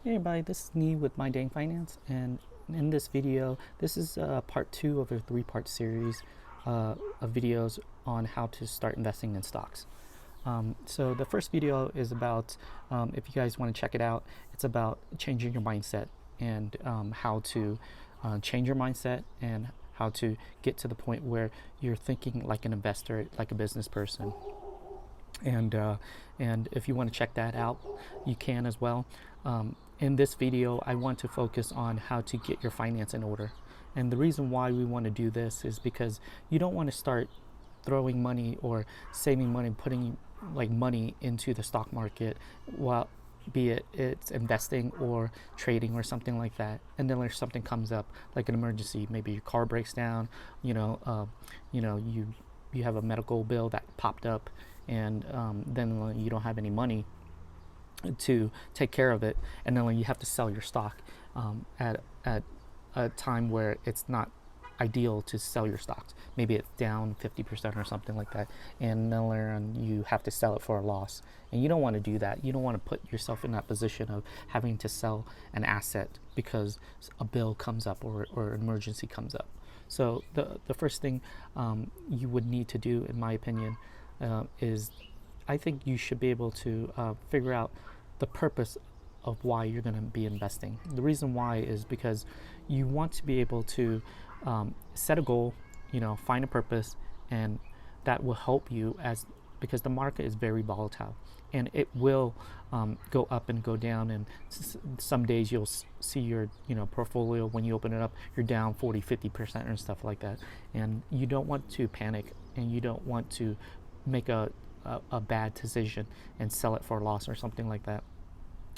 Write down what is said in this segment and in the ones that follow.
Hey everybody, this is Nee with My Dang Finance, and in this video, this is part two of a three-part series of videos on how to start investing in stocks. So the first video is about, if you guys want to check it out, it's about changing your mindset and how to change your mindset and how to get to the point where you're thinking like an investor, like a business person. and uh, and if you want to check that out, you can as well. In this video, I want to focus on how to get your finance in order, and the reason why we want to do this is because you don't want to start throwing money or saving money, putting like money into the stock market, while be it it's investing or trading or something like that, and then there's something comes up like an emergency, maybe your car breaks down, you know, you have a medical bill that popped up, and then you don't have any money to take care of it, and then you have to sell your stock at a time where it's not ideal to sell your stocks. Maybe it's down 50% or something like that, and then you have to sell it for a loss. And you don't want to do that. You don't want to put yourself in that position of having to sell an asset because a bill comes up or an emergency comes up. So the first thing you would need to do, in my opinion, is I think you should be able to figure out the purpose of why you're going to be investing. The reason why is because you want to be able to set a goal, find a purpose, and that will help you because the market is very volatile and it will go up and go down, and some days you'll see your portfolio, when you open it up, you're down 40-50% and stuff like that, and you don't want to panic, and you don't want to make a bad decision and sell it for a loss or something like that.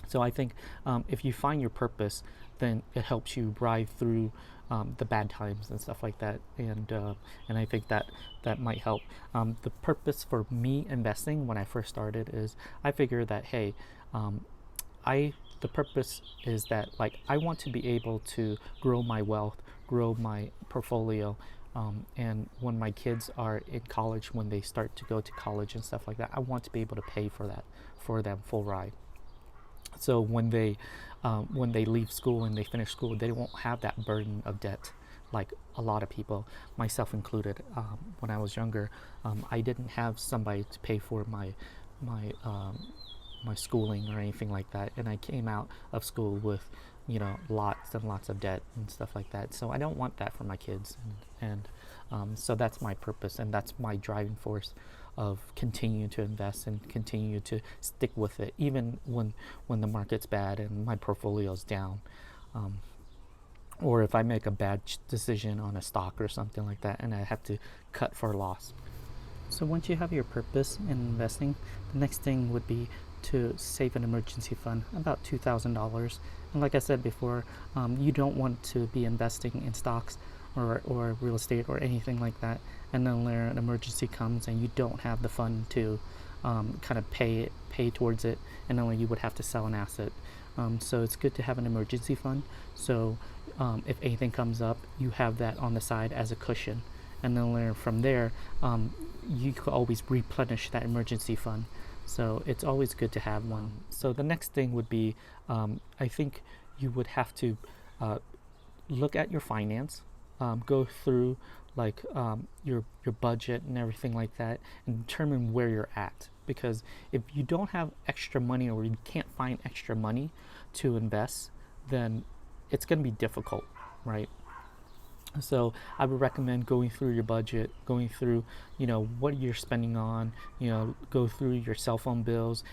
So I think if you find your purpose, then it helps you ride through the bad times and stuff like that, and I think that might help. The purpose for me investing when I first started is I figured that, hey, the purpose is that, like, I want to be able to grow my wealth, grow my portfolio, and when my kids are in college, when they start to go to college and stuff like that, I want to be able to pay for that for them full ride. So when they leave school and they finish school, they won't have that burden of debt like a lot of people, myself included. When I was younger, I didn't have somebody to pay for my my schooling or anything like that, and I came out of school with lots and lots of debt and stuff like that. So I don't want that for my kids, and so that's my purpose, and that's my driving force of continuing to invest and continue to stick with it, even when the market's bad and my portfolio's down, or if I make a bad decision on a stock or something like that and I have to cut for a loss. So once you have your purpose in investing, the next thing would be to save an emergency fund, about $2,000. And like I said before, you don't want to be investing in stocks or real estate or anything like that, and then there an emergency comes and you don't have the fund to kind of pay towards it, and then you would have to sell an asset. So it's good to have an emergency fund. So if anything comes up, you have that on the side as a cushion, and then from there, you could always replenish that emergency fund. So it's always good to have one. So the next thing would be, I think you would have to look at your finance, go through like your budget and everything like that, and determine where you're at. Because if you don't have extra money, or you can't find extra money to invest, then it's going to be difficult, right? So I would recommend going through your budget, going through, what you're spending on, go through your cell phone bills.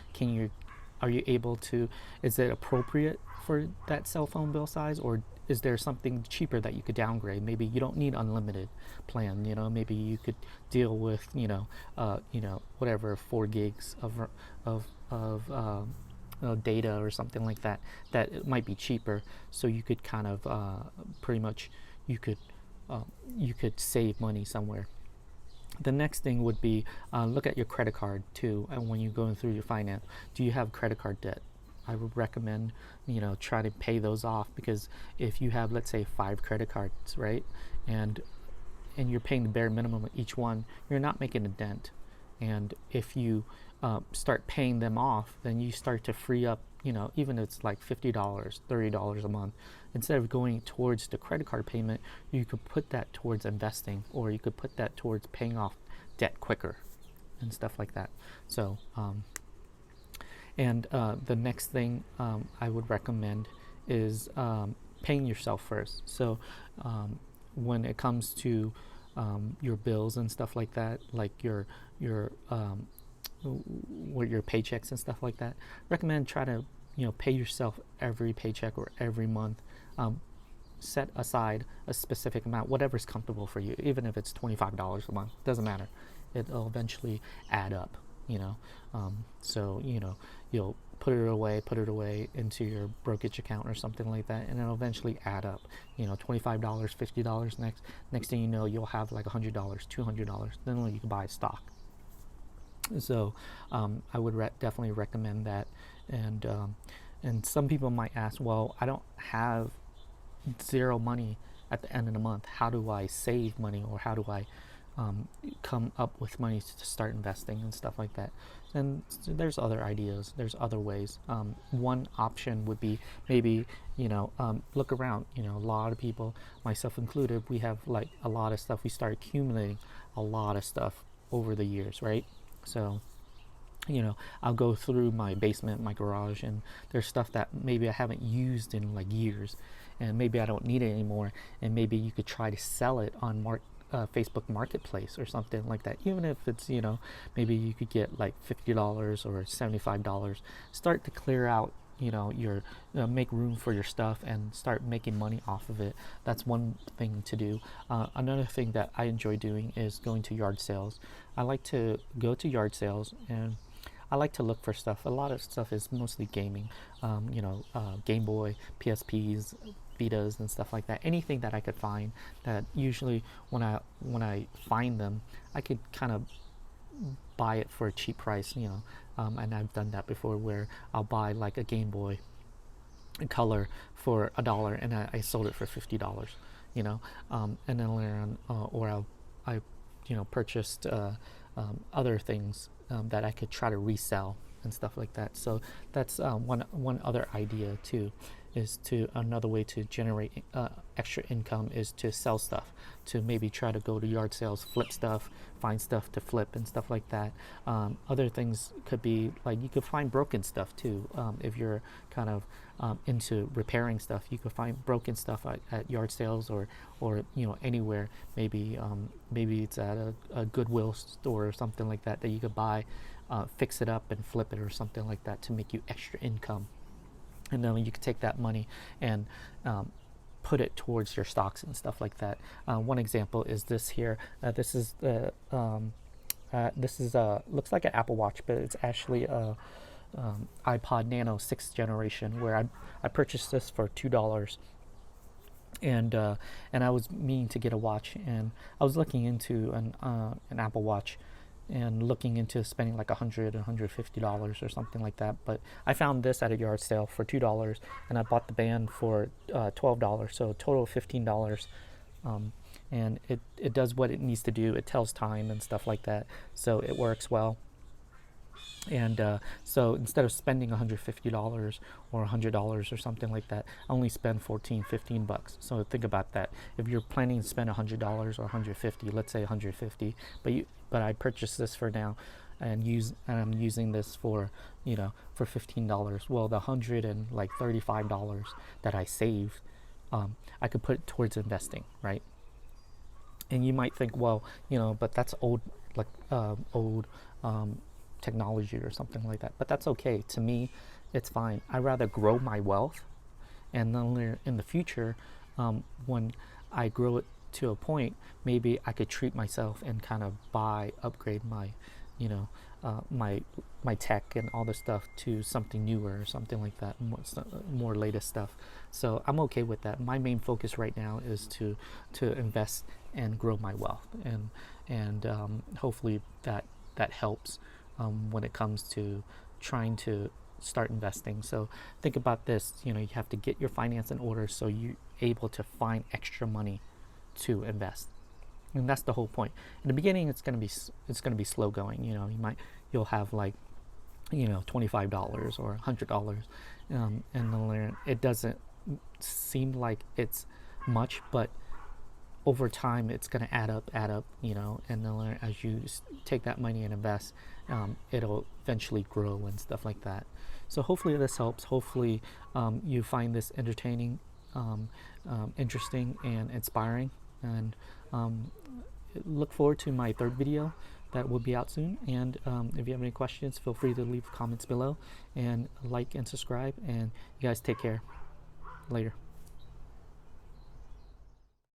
Are you able to, is it appropriate for that cell phone bill size, or is there something cheaper that you could downgrade? Maybe you don't need unlimited plan, maybe you could deal with, whatever, 4 gigs of data or something like that, that it might be cheaper. So you could kind of pretty much, you could save money somewhere. The next thing would be look at your credit card too, and when you're going through your finance, do you have credit card debt? I would recommend try to pay those off, because if you have, let's say, 5 credit cards, right, and you're paying the bare minimum of each one, you're not making a dent. And if you start paying them off, then you start to free up, even if it's like $50, $30 a month. Instead of going towards the credit card payment, you could put that towards investing, or you could put that towards paying off debt quicker and stuff like that. So, the next thing I would recommend is paying yourself first. So when it comes to your bills and stuff like that, like your paychecks and stuff like that, recommend try to pay yourself every paycheck or every month. Set aside a specific amount, whatever's comfortable for you, even if it's $25 a month, doesn't matter. It'll eventually add up, so you'll put it away into your brokerage account or something like that, and it'll eventually add up. $25, $50 next thing you know, you'll have like $100, $200. Then you can buy stock. So I would definitely recommend that. And some people might ask, well, I don't have zero money at the end of the month. How do I save money, or how do I come up with money to start investing and stuff like that? And so there's other ideas, there's other ways. One option would be maybe look around. A lot of people, myself included, we have like a lot of stuff. We start accumulating a lot of stuff over the years, right? So I'll go through my basement, my garage, and there's stuff that maybe I haven't used in like years, and maybe I don't need it anymore, and maybe you could try to sell it on Facebook Marketplace or something like that. Even if it's, maybe you could get like $50 or $75. Start to clear out, your make room for your stuff and start making money off of it. That's one thing to do. Another thing that I enjoy doing is going to yard sales. I like to go to yard sales, and I like to look for stuff. A lot of stuff is mostly gaming, Game Boy, PSPs, Vitas, and stuff like that. Anything that I could find, that usually when I find them, I could kind of buy it for a cheap price, and I've done that before, where I'll buy like a Game Boy Color for $1, and I sold it for $50, and then later on, or I purchased other things that I could try to resell and stuff like that. So that's one other idea too. Another way to generate extra income is to sell stuff, to maybe try to go to yard sales, flip stuff, find stuff to flip and stuff like that. Other things could be like, you could find broken stuff too. If you're kind of into repairing stuff, you could find broken stuff at yard sales, or anywhere. Maybe it's at a Goodwill store or something like that you could buy, fix it up and flip it or something like that to make you extra income. And then you can take that money and put it towards your stocks and stuff like that. One example is this here. This is looks like an Apple Watch, but it's actually a iPod Nano 6th generation, where I purchased this for $2. And I was meaning to get a watch, and I was looking into an Apple Watch, and looking into spending like $100, $150 or something like that. But I found this at a yard sale for $2, and I bought the band for $12, so a total of $15. And it does what it needs to do. It tells time and stuff like that, so it works well. And so instead of spending $150 or $100 or something like that, I only spend $14-15. So think about that. If you're planning to spend $100 or $150, let's say $150, but I purchased this for now, and I'm using this for for $15. Well, the $135 that I saved, I could put it towards investing, right? And you might think, well, but that's old technology or something like that. But that's okay. To me, it's fine. I'd rather grow my wealth, and then in the future, when I grow it to a point, maybe I could treat myself and kind of upgrade my my tech and all the stuff to something newer or something like that, more latest stuff. So I'm okay with that. My main focus right now is to invest and grow my wealth, and hopefully that helps when it comes to trying to start investing. So think about this, you have to get your finance in order so you're able to find extra money to invest. And that's the whole point. In the beginning, it's gonna be slow going. You know, you'll have like, you know, $25 or $100, and then it doesn't seem like it's much, but over time it's going to add up, you know, and then as you take that money and invest, it'll eventually grow and stuff like that. So hopefully this helps. Hopefully you find this entertaining, interesting, and inspiring, and look forward to my third video that will be out soon. And if you have any questions, feel free to leave comments below, and like and subscribe, and you guys take care. Later.